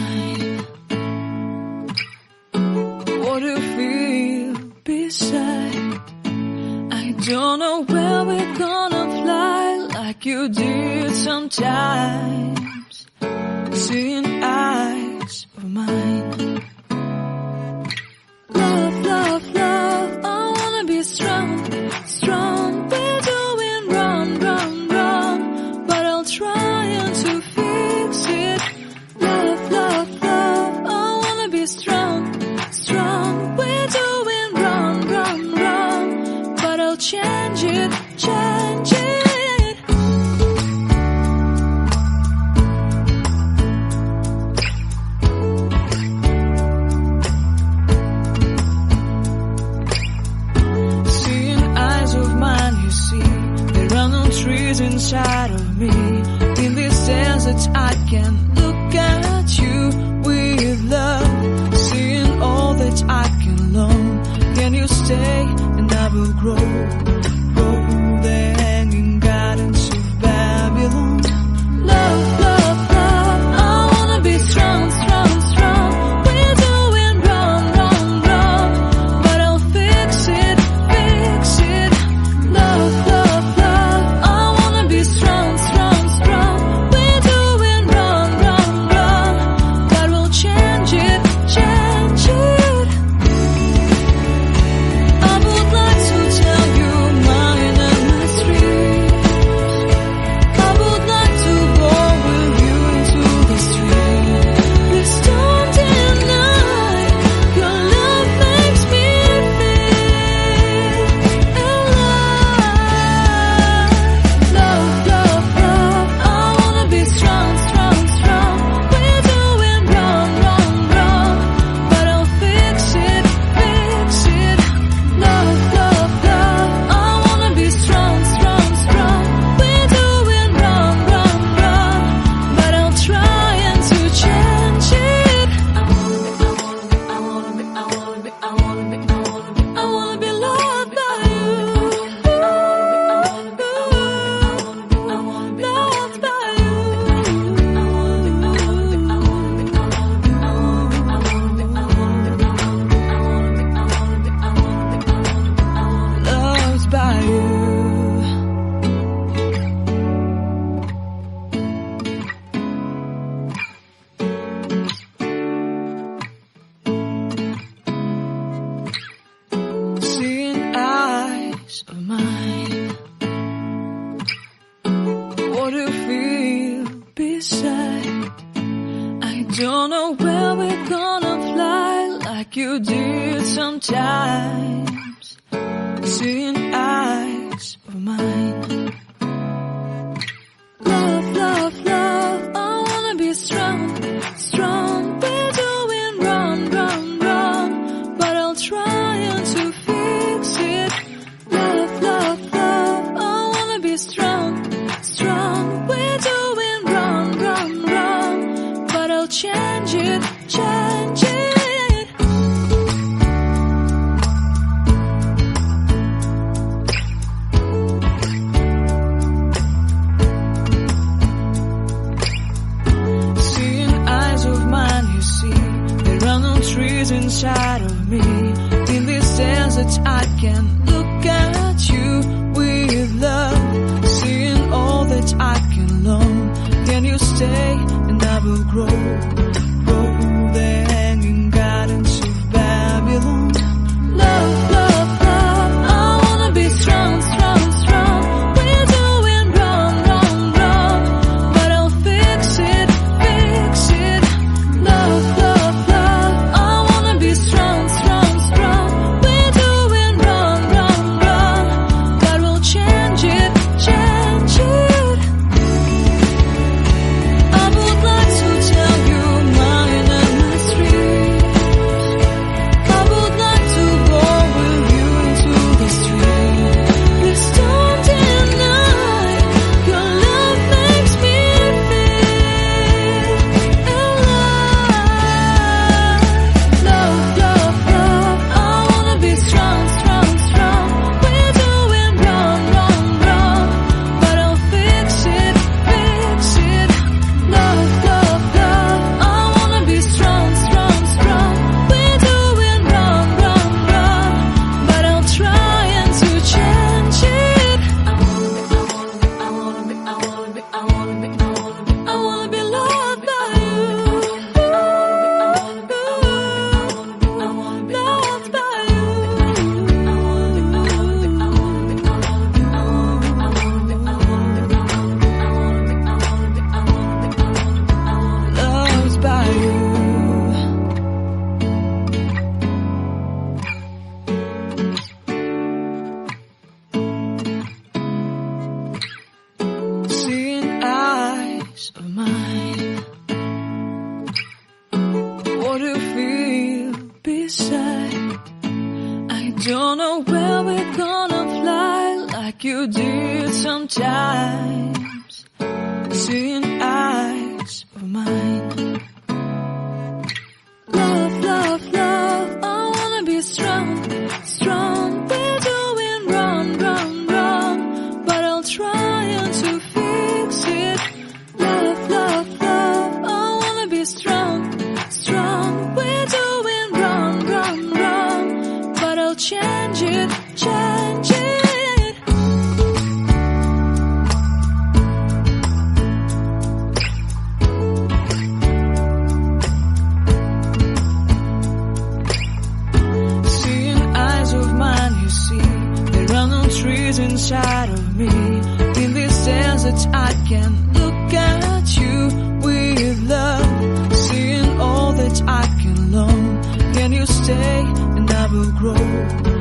mine. What do you feel beside? I don't know where we're gonna fly like you did sometimes. Seeing eyes of mine. Love, love, love, I wanna be strong, strong. We're doing wrong, wrong, wrong, but I'll try to fix it. Love, love, love, I wanna be strong, strong. We're doing wrong, wrong, wrong, but I'll change it, change it. Trees inside of me. In this desert I can look at you with love. Seeing all that I can learn. Can you stay and I will grow? Grow the hanging gardens of Babylon. Love, love, love, I wanna be strong, strong, strong. We're doing wrong, wrong, wrong, but I'll fix it, fix it. Love, love, love, strong, strong, strong. We're doing wrong, wrong, wrong, but we'll change it, change it. I would like to tell you mine and my streets. I would like to go with you into the street. Please don't deny your love makes me feel alive. Love, love, love, I wanna be strong, strong, strong. We're doing wrong, wrong, wrong, but I'll fix it, fix it. Love, love, love, I wanna be strong, strong, strong. We're doing wrong, wrong, wrong, but I'll try to change it. I wanna be loved by you. Loved by you. Loved by you. Seeing eyes of mine. What do you feel beside? I don't know where we're gonna fly like you did sometimes. Seeing eyes of mine. Love, love, love, I wanna be strong, strong. We're doing wrong, wrong, wrong, but I'll try to fix it. Love, love, love, I wanna be strong, strong. We're doing wrong, wrong, wrong, but I'll change it, change it. Seeing eyes of mine, you see, there are no trees inside of me. In this desert I can look at you with love. Seeing all that I can learn. Can you stay and I will grow? Grow the hanging gardens of Babylon. Love, love, love, I wanna be strong, strong, strong. We're doing wrong, wrong, wrong, but I'll fix it, fix it. Love, love, love, I wanna be strong, strong, strong. We're doing wrong, wrong, wrong, but we'll change it, change it. I would like to tell you what you feel beside. I don't know where we're gonna fly like you did sometimes, seeing eyes of mine. Love, love, love, I wanna be strong, strong. We're doing wrong, wrong, wrong, but I'll try to fix it. Love, love, love, I wanna be strong, strong. We're doing wrong, wrong, wrong, but I'll change it, change it. Trees inside of me, in this desert I can look at you with love, seeing all that I can learn. Can you stay and I will grow?